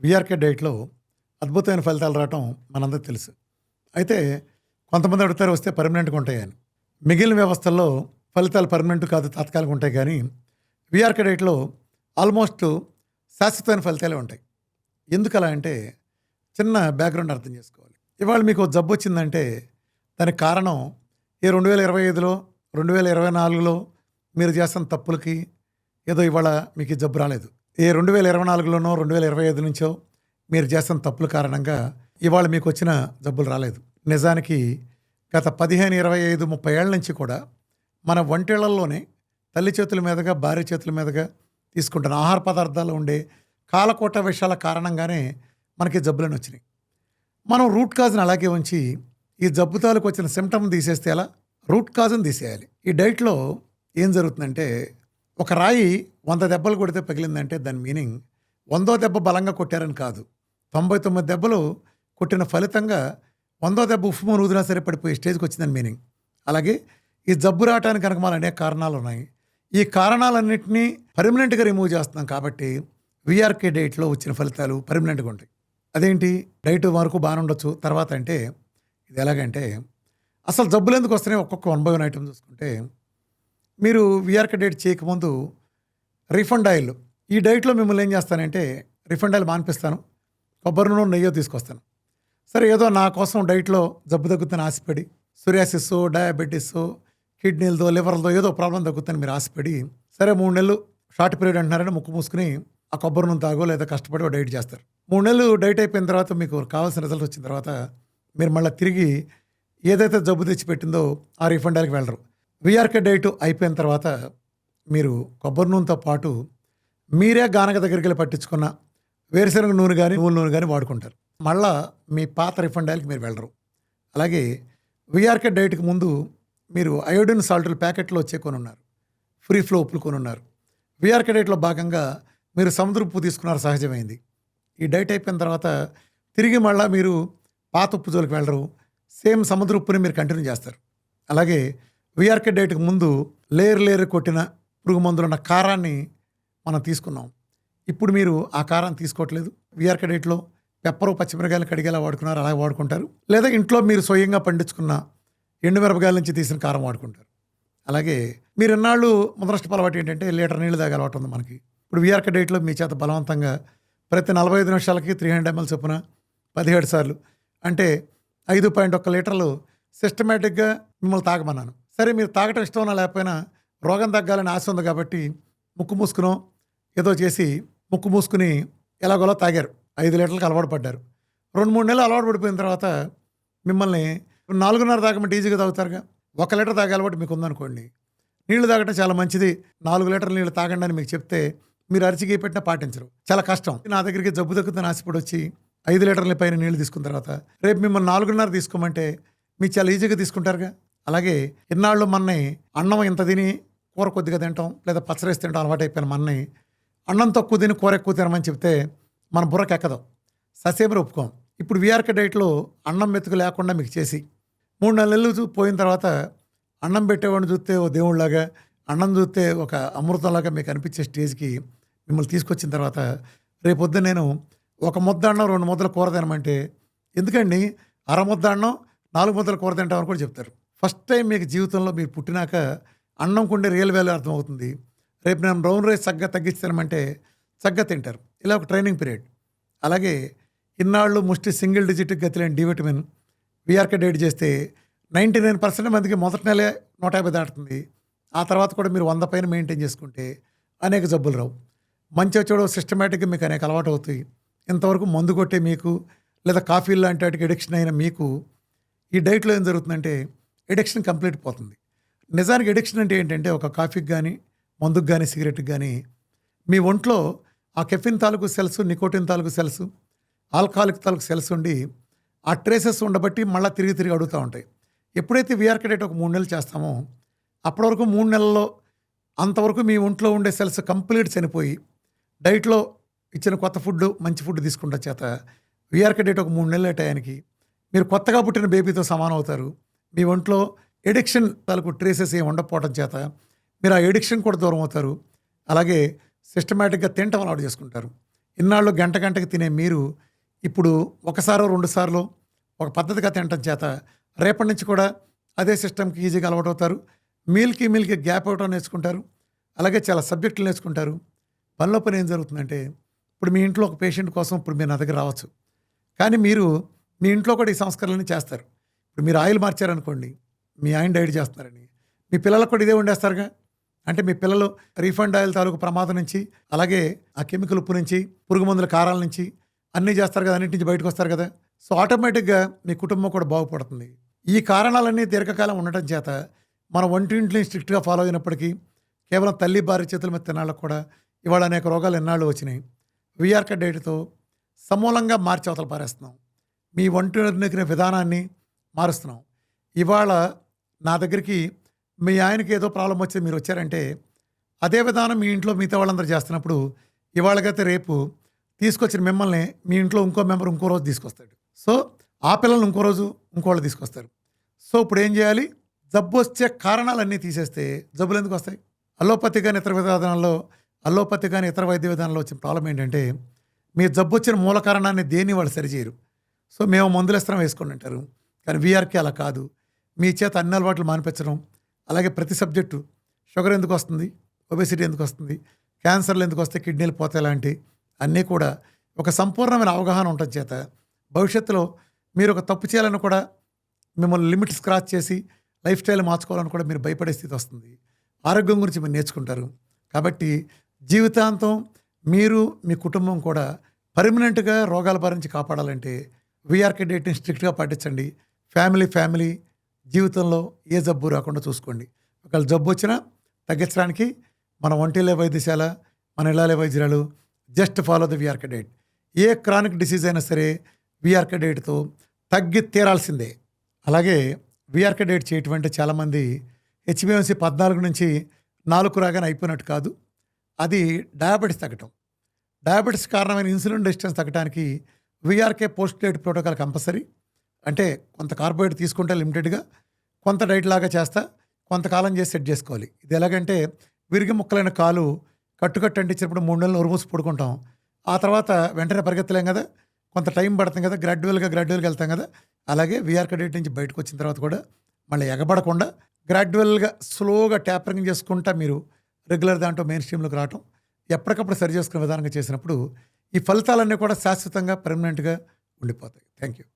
VRK డైట్‌లో అద్భుతమైన ఫలితాలు రావటం మనందరికీ తెలుసు. అయితే కొంతమంది అడుగుతారు వస్తే పర్మనెంట్‌గా ఉంటాయని. మిగిలిన వ్యవస్థల్లో ఫలితాలు పర్మనెంట్ కాదు తాత్కాలికంగా ఉంటాయి గానీ, వీఆర్కే డైట్‌లో ఆల్మోస్ట్ శాశ్వతమైన ఫలితాలే ఉంటాయి. ఎందుకలా అంటే చిన్న బ్యాక్‌గ్రౌండ్ అర్థం చేసుకోవాలి. ఇవాళ మీకో జబ్బొచ్చిందంటే దానికి కారణం ఈ 2025లో, 2024లో మీరు చేస్తున్న తప్పులకి ఏదో ఇవాళ మీకు ఈ జబ్బు రాలేదు. ఏ 2024లోనో, 2025 నుంచో మీరు చేస్తున్న తప్పుల కారణంగా ఇవాళ మీకొచ్చిన జబ్బులు రాలేదు. నిజానికి గత 15, 25, 30 ఏళ్ల నుంచి కూడా మన వంటిళ్లల్లోనే తల్లి చేతుల మీదుగా, భార్య చేతుల మీదుగా తీసుకుంటున్న ఆహార పదార్థాల్లో ఉండే కాలకోట విషయాల కారణంగానే మనకి జబ్బులన్నీ వచ్చినాయి. మనం రూట్ కాజ్ని అలాగే ఉంచి ఈ జబ్బు తాలూకు వచ్చిన సిమ్టమ్ తీసేస్తే ఎలా? రూట్ కాజ్ని తీసేయాలి. ఈ డైట్లో ఏం జరుగుతుందంటే ఒక రాయి 100 దెబ్బలు కొడితే పగిలిందంటే దాని మీనింగ్ 100వ దెబ్బ బలంగా కొట్టారని కాదు. 99 దెబ్బలు కొట్టిన ఫలితంగా 100వ దెబ్బ ఉఫ్ఫుమని ఊదినా సరే పడిపోయే స్టేజ్కి వచ్చిందని మీనింగ్. అలాగే ఈ జబ్బు రావడానికి కనుక మన అనేక కారణాలు ఉన్నాయి. ఈ కారణాలన్నింటినీ పర్మనెంట్గా రిమూవ్ చేస్తున్నాం కాబట్టి వీఆర్కే డైట్లో వచ్చిన ఫలితాలు పర్మనెంట్గా ఉంటాయి. అదేంటి డైట్ వరకు బాగానే ఉండొచ్చు, తర్వాత అంటే ఇది ఎలాగంటే అసలు జబ్బులు ఎందుకు వస్తున్నాయి ఒక్కొక్క 1 by 1 ఐటమ్ చూసుకుంటే మీరు వీఆర్కే డైట్ చేయకముందు రిఫండ్ ఆయిల్ ఈ డైట్లో మిమ్మల్ని ఏం చేస్తానంటే రిఫండ్ ఆయిల్ మానిపిస్తాను, కొబ్బరి నూనె నెయ్యో తీసుకొస్తాను. సరే ఏదో నా కోసం డైట్లో జబ్బు తగ్గుతుందని ఆశపడి సోరియాసిస్, డయాబెటీస్, కిడ్నీలతో, లివర్లతో ఏదో ప్రాబ్లం తగ్గుతుందని మీరు ఆశపడి సరే 3 నెలలు షార్ట్ పీరియడ్ అంటున్నారని ముక్కు మూసుకుని ఆ కొబ్బరి నూనె తాగో లేదా కష్టపడి ఓ డైట్ చేస్తారు. 3 నెలలు డైట్ అయిపోయిన తర్వాత మీకు కావాల్సిన రిజల్ట్ వచ్చిన తర్వాత మీరు మళ్ళీ తిరిగి ఏదైతే జబ్బు తెచ్చిపెట్టిందో ఆ రిఫండ్ ఆయిల్కి వెళ్ళరు. వీఆర్కే డైట్ అయిపోయిన తర్వాత మీరు కొబ్బరి నూనెతో పాటు మీరే గానగ దగ్గరికి వెళ్ళి పట్టించుకున్న వేరుశనగ నూనె కానీ నువ్వుల నూనె కానీ వాడుకుంటారు. మళ్ళా మీ పాత రిఫండ్ ఆయిల్కి మీరు వెళ్ళరు. అలాగే వీఆర్కే డైట్కి ముందు మీరు అయోడిన్ సాల్టులు ప్యాకెట్లో వచ్చే కొనున్నారు, ఫ్రీ ఫ్లో ఉప్పులు కొనున్నారు. వీఆర్కే డైట్లో భాగంగా మీరు సముద్ర ఉప్పు తీసుకున్నారు, సహజమైంది. ఈ డైట్ అయిపోయిన తర్వాత తిరిగి మళ్ళీ మీరు పాత ఉప్పు జోలికి వెళ్ళరు, సేమ్ సముద్ర ఉప్పుని మీరు కంటిన్యూ చేస్తారు. అలాగే వీఆర్కే డైట్కి ముందు లేయర్ కొట్టిన పురుగు మందులు ఉన్న కారాన్ని మనం తీసుకున్నాం. ఇప్పుడు మీరు ఆ కారాన్ని తీసుకోవట్లేదు. వీఆర్కే డైట్లో పెప్పరు, పచ్చిమిరకాయలు కడిగేలా వాడుకున్నారు, అలాగే వాడుకుంటారు. లేదా ఇంట్లో మీరు స్వయంగా పండించుకున్న ఎండుమిరపకాయల నుంచి తీసిన కారం వాడుకుంటారు. అలాగే మీరు ఎన్నాళ్ళు మొదటి అలవాటు ఏంటంటే లీటర్ నీళ్ళు తాగే అలవాటు ఉంది మనకి. ఇప్పుడు వీఆర్కే డైట్లో మీ చేత బలవంతంగా ప్రతి 45 నిమిషాలకి 300 ml చొప్పున 17 సార్లు అంటే 5.1 లీటర్లు సిస్టమేటిక్గా మిమ్మల్ని తాగమన్నాను. సరే మీరు తాగటం ఇష్టం ఉన్నా లేకపోయినా రోగం తగ్గాలని ఆశ ఉంది కాబట్టి ముక్కు మూసుకునో ఏదో చేసి ముక్కు మూసుకుని ఎలాగోలా తాగారు, 5 లీటర్లకు అలవాటు పడ్డారు. 2-3 నెలలు అలవాటు పడిపోయిన తర్వాత మిమ్మల్ని 4.5 తాగమంటే ఈజీగా తాగుతారుగా. 1 లీటర్ తాగే అలవాటు మీకు ఉందనుకోండి, నీళ్లు తాగటం చాలా మంచిది, 4 లీటర్ల నీళ్ళు తాగండి అని మీకు చెప్తే మీరు అరిచికి పెట్టినా పాటించరు, చాలా కష్టం. నా దగ్గరికి జబ్బు తగ్గుతుందని ఆశపడి వచ్చి 5 లీటర్ల పైన నీళ్లు తీసుకున్న తర్వాత రేపు మిమ్మల్ని 4.5 తీసుకోమంటే మీరు చాలా ఈజీగా తీసుకుంటారుగా. అలాగే ఇన్నాళ్ళు మన్ని అన్నం ఇంత తిని కూర కొద్దిగా తింటాం లేదా పచ్చరేసి తింటాం అలవాటు అయిపోయిన మన్ని అన్నం తక్కువ తిని కూర ఎక్కువ తినమని చెప్తే మన బుర్రకు ఎక్కదు, ససేమరి ఒప్పుకోం. ఇప్పుడు వీఆర్కే డైట్లో అన్నం మెతుకు లేకుండా మీకు చేసి 3-4 నెలలు పోయిన తర్వాత అన్నం పెట్టేవాడిని చూస్తే ఓ దేవుళ్ళలాగా, అన్నం చూస్తే ఒక అమృతంలాగా మీకు అనిపించే స్టేజ్కి మిమ్మల్ని తీసుకొచ్చిన తర్వాత రేపొద్దు నేను 1 ముద్ద అన్నం 2 ముద్దల కూర తినమంటే ఎందుకండి 1/2 ముద్ద అన్నం 4 ముద్దల కూర తింటామని కూడా చెప్తారు. ఫస్ట్ టైం మీకు జీవితంలో మీరు పుట్టినాక అన్నంకుండే రియల్ వాల్యూ అర్థమవుతుంది. రేపు నేను బ్రౌన్ రైస్ చక్కగా తగ్గించి తినమంటే చక్కగా తింటారు. ఇలా ఒక ట్రైనింగ్ పీరియడ్. అలాగే ఇన్నాళ్ళు ముష్టి సింగిల్ డిజిట్ గతి లేని డి విటమిన్ వీఆర్కే డైట్ చేస్తే 99% మందికి మొదటి నెలే 150 దాటుతుంది. ఆ తర్వాత కూడా మీరు 100 పైన మెయింటైన్ చేసుకుంటే అనేక జబ్బులు రావు. మంచి చెడు సిస్టమేటిక్గా మీకు అనేక అలవాటు అవుతాయి. ఇంతవరకు మందు కొట్టే మీకు లేదా కాఫీలు లాంటి వాటికి ఎడిక్షన్ అయిన మీకు ఈ డైట్లో ఏం జరుగుతుందంటే ఎడిక్షన్ కంప్లీట్ పోతుంది. నిజానికి ఎడిక్షన్ అంటే ఏంటంటే ఒక కాఫీకి కానీ, మందుకు కానీ, సిగరెట్కి కానీ మీ ఒంట్లో ఆ కెఫిన్ తాలూకు సెల్స్, నికోటిన్ తాలూకు సెల్స్, ఆల్కహాలిక్ తాలూకు సెల్స్ ఉండి ఆ ట్రేసెస్ ఉండబట్టి మళ్ళీ తిరిగి అడుగుతూ ఉంటాయి. ఎప్పుడైతే వీఆర్కే డైట్ ఒక 3 నెలలు చేస్తామో అప్పటి వరకు 3 నెలల్లో అంతవరకు మీ ఒంట్లో ఉండే సెల్స్ కంప్లీట్ చనిపోయి డైట్లో ఇచ్చిన కొత్త ఫుడ్, మంచి ఫుడ్ తీసుకుంటా చేత వీఆర్కే డైట్ ఒక 3 నెలల టయానికి మీరు కొత్తగా పుట్టిన బేబీతో సమానం అవుతారు. మీ ఒంట్లో ఎడిక్షన్ తాలూకు ట్రేసెస్ ఏమి ఉండకపోవడం చేత మీరు ఆ ఎడిక్షన్ కూడా దూరం అవుతారు. అలాగే సిస్టమేటిక్గా తినటం అలవాటు చేసుకుంటారు. ఇన్నాళ్ళు గంట గంటకి తినే మీరు ఇప్పుడు ఒకసారో రెండు సార్లు ఒక పద్ధతిగా తినటం చేత రేపటి నుంచి కూడా అదే సిస్టమ్కి ఈజీగా అలవాటవుతారు. మీల్కి గ్యాప్ ఇవ్వటం నేర్చుకుంటారు. అలాగే చాలా సబ్జెక్టులు నేర్చుకుంటారు. పనిలో పని ఏం జరుగుతుందంటే ఇప్పుడు మీ ఇంట్లో ఒక పేషెంట్ కోసం ఇప్పుడు మీరు నా దగ్గర రావచ్చు. కానీ మీరు మీ ఇంట్లో కూడా ఈ సంస్కరణలన్నీ చేస్తారు. ఇప్పుడు మీరు ఆయిల్ మార్చారనుకోండి, మీ ఆయన డైట్ చేస్తున్నారని మీ పిల్లలకు కూడా ఇదే వండేస్తారుగా. అంటే మీ పిల్లలు రీఫండ్ ఆయిల్ తాలూకు ప్రమాదం నుంచి, అలాగే ఆ కెమికల్ ఉప్పు నుంచి, పురుగు మందుల కారాల నుంచి అన్నీ చేస్తారు కదా, అన్నింటి నుంచి బయటకు వస్తారు కదా. సో ఆటోమేటిక్గా మీ కుటుంబం కూడా బాగుపడుతుంది. ఈ కారణాలన్నీ దీర్ఘకాలం ఉండటం చేత మన వంటింటిని స్ట్రిక్ట్గా ఫాలో అయినప్పటికీ కేవలం తల్లి భార్య చేతుల మీద తినాళ్ళకు కూడా ఇవాళ అనేక రోగాలు ఎన్నాళ్ళు వచ్చినాయి. వీఆర్కే డైట్తో సమూలంగా మార్చి అవతల పారేస్తున్నాం. మీ వంటిన విధానాన్ని మారుస్తున్నాం. ఇవాళ నా దగ్గరికి మీ ఆయనకి ఏదో ప్రాబ్లం వచ్చి మీరు వచ్చారంటే అదే విధానం మీ ఇంట్లో మిగతా వాళ్ళందరూ చేస్తున్నప్పుడు ఇవాళకైతే రేపు తీసుకొచ్చిన మిమ్మల్ని మీ ఇంట్లో ఇంకో మెంబర్ ఇంకో రోజు తీసుకొస్తాడు. సో ఆ పిల్లల్ని ఇంకో రోజు ఇంకోళ్ళు తీసుకొస్తారు. సో ఇప్పుడు ఏం చేయాలి? జబ్బు వచ్చే కారణాలన్నీ తీసేస్తే జబ్బులు ఎందుకు వస్తాయి? అల్లోపతి కానీ ఇతర విధానాల్లో అల్లోపతి కానీ ఇతర వైద్య విధానంలో వచ్చిన ప్రాబ్లం ఏంటంటే మీ జబ్బు వచ్చిన మూల కారణాన్ని దేన్ని వాళ్ళు సరిచేయరు. సో మేము మందులు ఇస్తాం వేసుకోండి అంటారు. కానీ వీఆర్కే అలా కాదు. మీ చేత అన్ని అలవాట్లు మానిపించడం, అలాగే ప్రతి సబ్జెక్టు షుగర్ ఎందుకు వస్తుంది, ఒబెసిటీ ఎందుకు వస్తుంది, క్యాన్సర్లు ఎందుకు వస్తాయి, కిడ్నీలు పోతాయి, లాంటి అన్నీ కూడా ఒక సంపూర్ణమైన అవగాహన ఉండటం చేత భవిష్యత్తులో మీరు ఒక తప్పు చేయాలని కూడా మిమ్మల్ని లిమిట్స్ క్రాస్ చేసి లైఫ్ స్టైల్ మార్చుకోవాలని కూడా మీరు భయపడే స్థితి వస్తుంది. ఆరోగ్యం గురించి మీరు నేర్చుకుంటారు. కాబట్టి జీవితాంతం మీరు మీ కుటుంబం కూడా పర్మనెంట్గా రోగాల బారి నుంచి కాపాడాలంటే వీఆర్కే డైట్ని స్ట్రిక్ట్గా పాటించండి. ఫ్యామిలీ జీవితంలో ఏ జబ్బు రాకుండా చూసుకోండి. ఒకవేళ జబ్బు వచ్చినా తగ్గించడానికి మన ఒంటిలే వైద్యశాల, మన ఇళ్ళాలే వైద్యురాలు just follow the VRK diet. ఏ క్రానిక్ డిసీజ్ అయినా సరే వీఆర్కే డైట్తో తగ్గి తీరాల్సిందే. అలాగే వీఆర్కే డైట్ చేయటం అంటే చాలామంది హెచ్బిఎంసి 14 నుంచి 4 రాగానే అయిపోయినట్టు కాదు. అది డయాబెటీస్ తగ్గటం. డయాబెటీస్ కారణమైన ఇన్సులిన్ రెసిస్టెన్స్ తగ్గడానికి VRK post diet protocol compulsory. అంటే కొంత కార్బోహైడ్రేట్ తీసుకుంటే లిమిటెడ్గా, కొంత డైట్ లాగా చేస్తా, కొంతకాలం చేసి సెట్ చేసుకోవాలి. ఇది ఎలాగంటే విరిగి ముక్కలైన కాలు కట్టు అంటించినప్పుడు 3 నెలలు ఉరుమూసి పడుకుంటాం. ఆ తర్వాత వెంటనే పరిగెత్తలేం కదా, కొంత టైం పడుతుంది కదా, గ్రాడ్యువల్గా వెళ్తాం కదా. అలాగే వీఆర్కే డైట్ నుంచి బయటకు వచ్చిన తర్వాత కూడా మళ్ళీ ఎగబడకుండా గ్రాడ్యువల్గా స్లోగా ట్యాపరింగ్ చేసుకుంటా మీరు రెగ్యులర్ దాంట్లో మెయిన్ స్ట్రీమ్లోకి రావటం, ఎప్పటికప్పుడు సరి చేసుకునే విధానంగా చేసినప్పుడు ఈ ఫలితాలన్నీ కూడా శాశ్వతంగా పర్మనెంట్గా ఉండిపోతాయి. Thank you.